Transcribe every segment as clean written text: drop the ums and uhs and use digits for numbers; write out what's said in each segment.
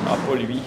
Ah, pas lui.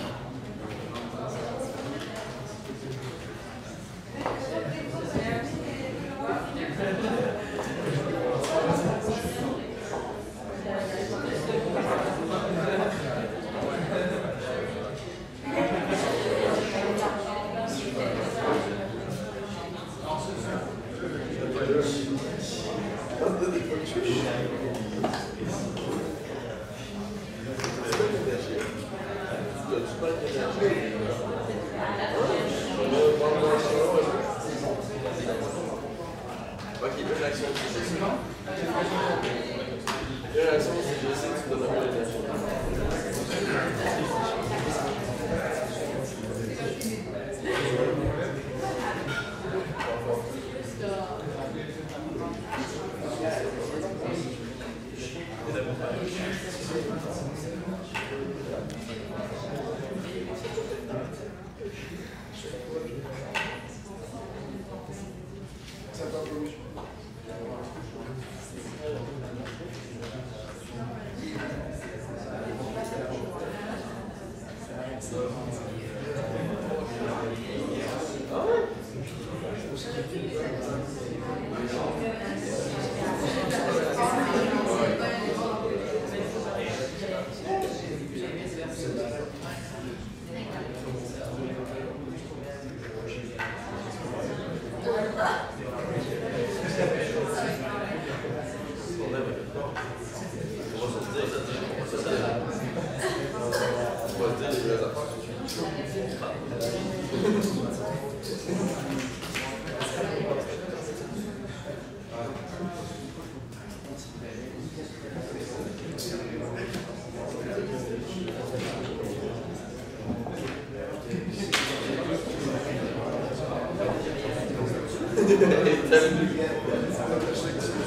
Je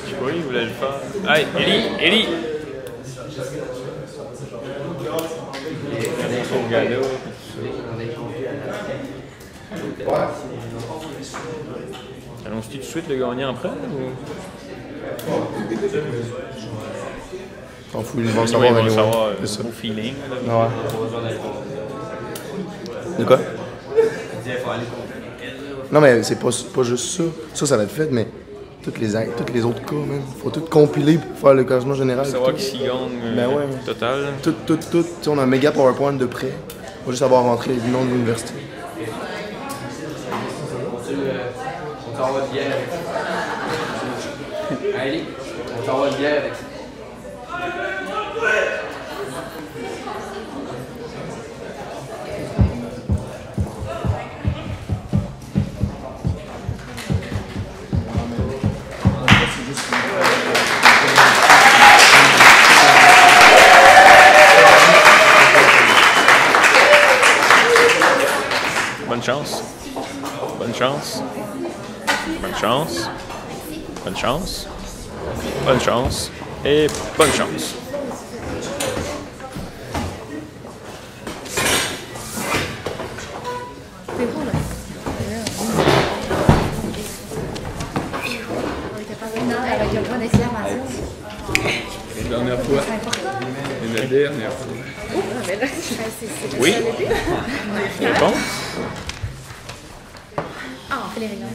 sais pas, il voulait le faire. Hey, Ellie! Son gars-là. Allons-tu tout de suite le gagner en prêt ou? T'en fous, ils vont savoir. Ils vont savoir au feeling. Ouais. De quoi? Non, mais c'est pas juste ça. Ça va être fait, mais toutes les autres cas, même. Faut tout compiler pour faire le classement général. Pour savoir qui s'y gagne ben ouais. Total. Tout. T'sais, on a un méga PowerPoint de près. On va juste avoir rentré les noms de l'université. On t'envoie de bière avec ça. Allez, on t'envoie de bière avec ça. Bonne chance. Bonne chance. Bonne chance. Bonne chance. Bonne chance. Et bonne chance. C'est bon là. On était pas maintenant avec un point d'exclamation. La dernière fois. La dernière fois. Mais là, c'est Oui. Bon. Ah, on fait les réunions.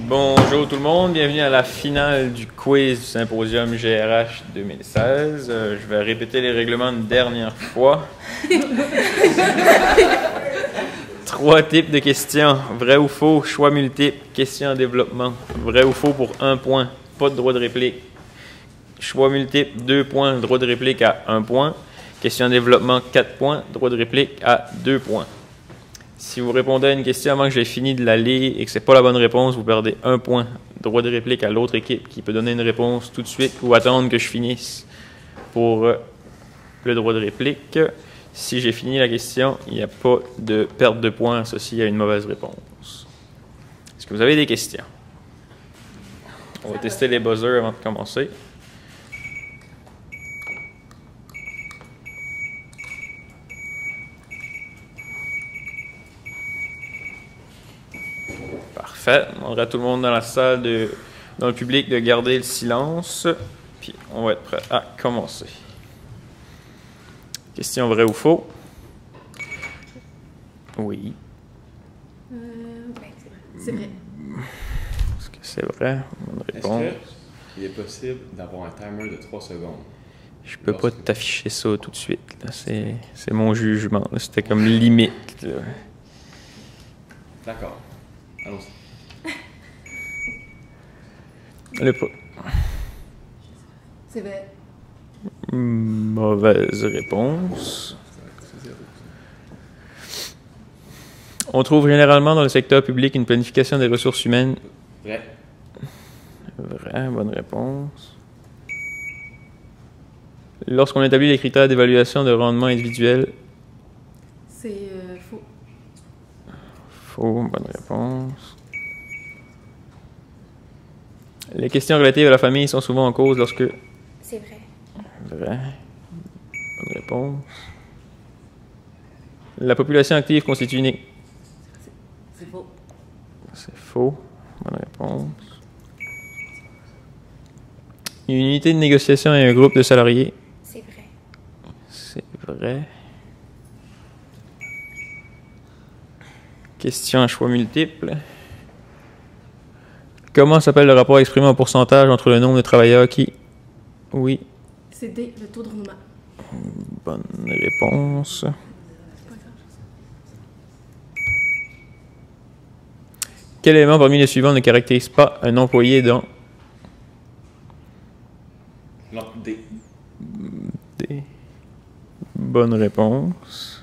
Bonjour tout le monde, bienvenue à la finale du quiz du Symposium GRH 2016. Je vais répéter les règlements une dernière fois. 3 types de questions. Vrai ou faux, choix multiple, question en développement. Vrai ou faux pour 1 point, pas de droit de réplique. Choix multiple, 2 points, droit de réplique à 1 point. Question en développement, 4 points, droit de réplique à 2 points. Si vous répondez à une question avant que j'ai fini de la lire et que ce n'est pas la bonne réponse, vous perdez 1 point. Droit de réplique à l'autre équipe qui peut donner une réponse tout de suite ou attendre que je finisse pour le droit de réplique. Si j'ai fini la question, il n'y a pas de perte de points associée à une mauvaise réponse. Est-ce que vous avez des questions? On va tester les buzzers avant de commencer. Parfait. On demandera à tout le monde dans la salle, dans le public, de garder le silence. Puis on va être prêt à commencer. Question vrai ou faux? Oui. C'est vrai. Est-ce que c'est vrai? Bonne réponse. Est-ce qu'il est possible d'avoir un timer de 3 secondes? Je peux pas t'afficher ça tout de suite. Là. C'est mon jugement. là. C'était comme limite. là. D'accord. Allons-y. C'est vrai. Mauvaise réponse. On trouve généralement dans le secteur public une planification des ressources humaines. Vrai. Vrai, bonne réponse. Lorsqu'on établit les critères d'évaluation de rendement individuel. C'est faux. Faux, bonne réponse. Les questions relatives à la famille sont souvent en cause lorsque... C'est vrai. Vrai. Bonne réponse. La population active constitue une... C'est faux. C'est faux. Bonne réponse. Une unité de négociation et un groupe de salariés. C'est vrai. C'est vrai. Question à choix multiples. Comment s'appelle le rapport exprimé en pourcentage entre le nombre de travailleurs qui... Oui. C'est D, le taux de rendement. Bonne réponse. Quel élément parmi les suivants ne caractérise pas un employé dans... Non, D. D. Bonne réponse.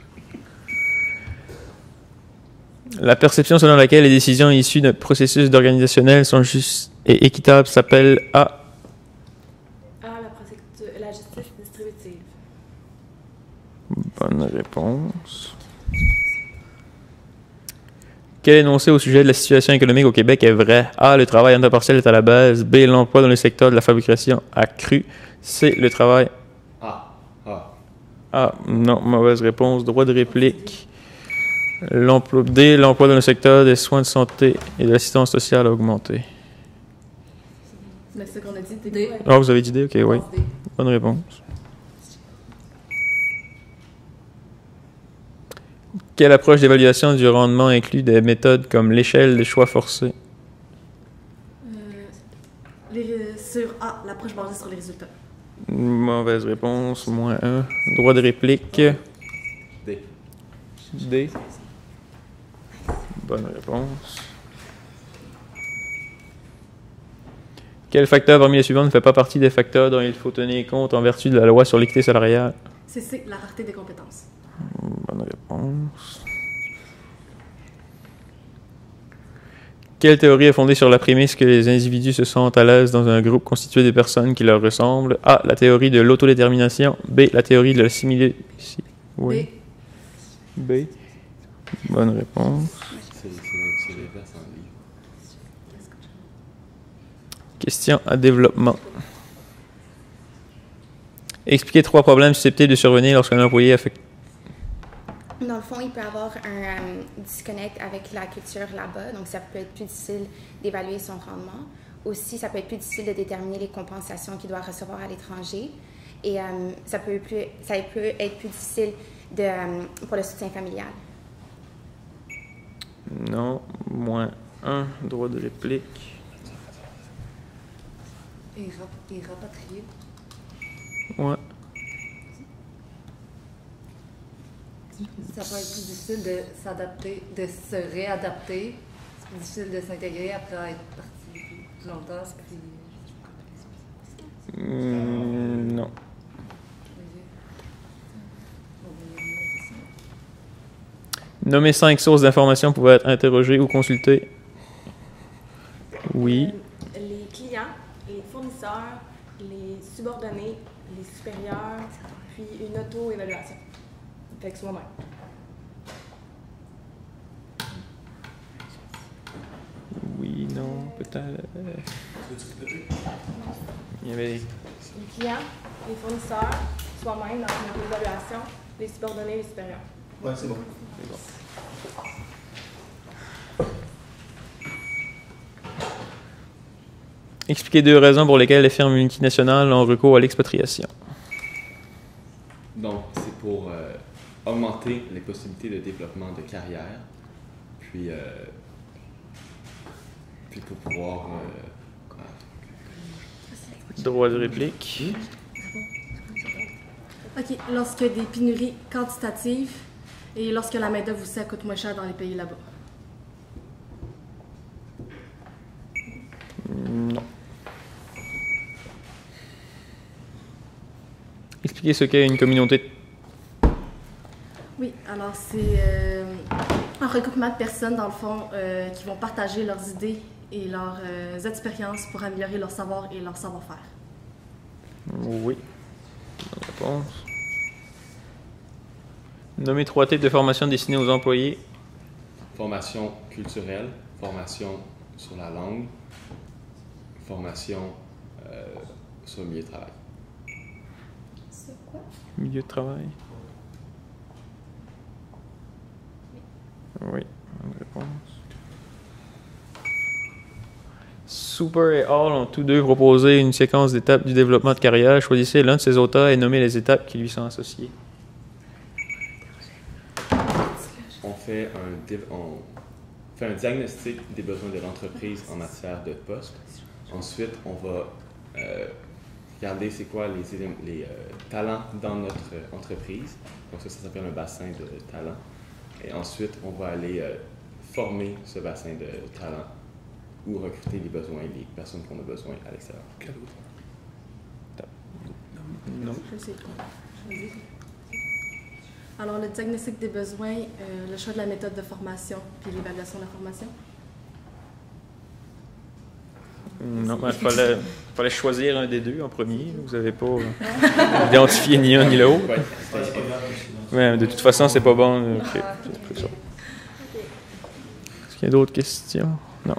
La perception selon laquelle les décisions issues d'un processus organisationnel sont justes et équitables s'appelle A. La justice distributive. Bonne réponse. Quel énoncé au sujet de la situation économique au Québec est vrai? A. Le travail en temps partiel est à la base. B. L'emploi dans le secteur de la fabrication a cru. C. Le travail... Ah, non, mauvaise réponse. Droit de réplique. D. L'emploi dans le secteur des soins de santé et de l'assistance sociale a augmenté. Mais c'est ce qu'on a dit, D. Ah, vous avez dit D? Ok, oui. Bonne réponse. Quelle approche d'évaluation du rendement inclut des méthodes comme l'échelle des choix forcés? Sur A, l'approche basée sur les résultats. Mauvaise réponse, moins 1. Droit de réplique. D. D. Bonne réponse. Quel facteur parmi les suivants ne fait pas partie des facteurs dont il faut tenir compte en vertu de la loi sur l'équité salariale? C'est C, la rareté des compétences. Bonne réponse. Quelle théorie est fondée sur la prémisse que les individus se sentent à l'aise dans un groupe constitué de personnes qui leur ressemblent? A. La théorie de l'autodétermination. B. La théorie de la similitude. Oui. B. Bonne réponse. C'est l'inverse en livre. Question à développement. Expliquez 3 problèmes susceptibles de survenir lorsqu'un employé affecte. Dans le fond, il peut y avoir un disconnect avec la culture là-bas, donc ça peut être plus difficile d'évaluer son rendement. Aussi, ça peut être plus difficile de déterminer les compensations qu'il doit recevoir à l'étranger. Et ça peut être plus difficile pour le soutien familial. Non, moins 1, droit de réplique. Et rapatrier. Ouais. Ça peut être plus difficile de s'adapter, de se réadapter. C'est plus difficile de s'intégrer après être parti plus longtemps. Puis... Non. Nommer 5 sources d'informations pouvant être interrogées ou consultées. Oui. Les clients, les fournisseurs, les subordonnés, les supérieurs, puis une auto-évaluation. Fait que soi-même. Oui, non, peut-être. Il y avait... Les clients, les fournisseurs, soi-même dans une auto-évaluation, les subordonnés, les supérieurs. Ouais, c'est bon. Expliquez 2 raisons pour lesquelles les firmes multinationales ont recours à l'expatriation. Donc, c'est pour augmenter les possibilités de développement de carrière, puis pour pouvoir... Droit de réplique. OK. Lorsque des pénuries quantitatives et lorsque la main-d'œuvre aussi coûte moins cher dans les pays là-bas. Non. Expliquez ce qu'est une communauté. Oui, alors c'est un regroupement de personnes, dans le fond, qui vont partager leurs idées et leurs expériences pour améliorer leur savoir et leur savoir-faire. Oui. Bonne réponse. Nommez 3 types de formations destinées aux employés. Formation culturelle, formation sur la langue, formation sur le milieu de travail. Sur quoi? Milieu de travail. Oui, bonne réponse. Super et Hall ont tous deux proposé une séquence d'étapes du développement de carrière. Choisissez l'un de ces auteurs et nommez les étapes qui lui sont associées. On fait un diagnostic des besoins de l'entreprise en matière de poste. Ensuite, on va regarder c'est quoi les talents dans notre entreprise. Donc ça s'appelle un bassin de talents. Et ensuite, on va aller former ce bassin de talents ou recruter les besoins, les personnes qu'on a besoin à l'extérieur. Non. Alors, le diagnostic des besoins, le choix de la méthode de formation puis l'évaluation de la formation. Non, mais il fallait choisir un des deux en premier. Vous n'avez pas identifié ni un ni l'autre. Ouais, de toute façon, c'est pas bon. Okay. C'est ça. Est-ce qu'il y a d'autres questions? Non.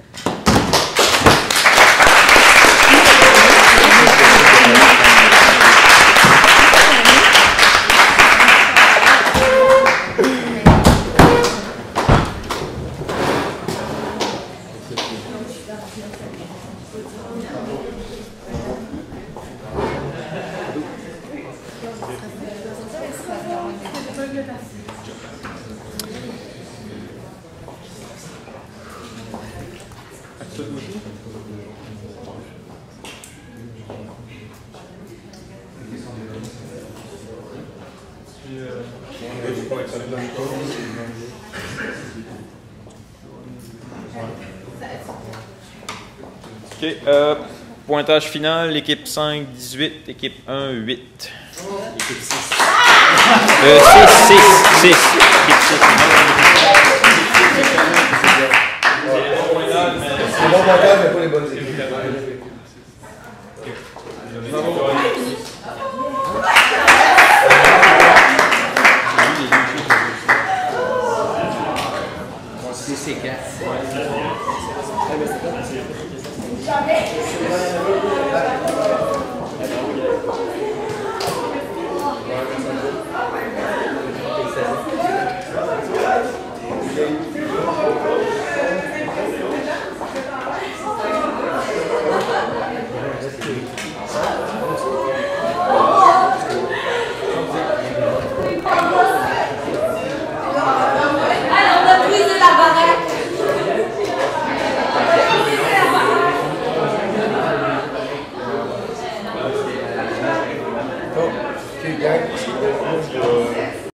OK. Pointage final, l'équipe 5, 18, équipe 1, 8. Équipe 6. 6. Équipe 6. C'est bon pointage, mais pas les bonnes équipes. C'est 4. Jamais.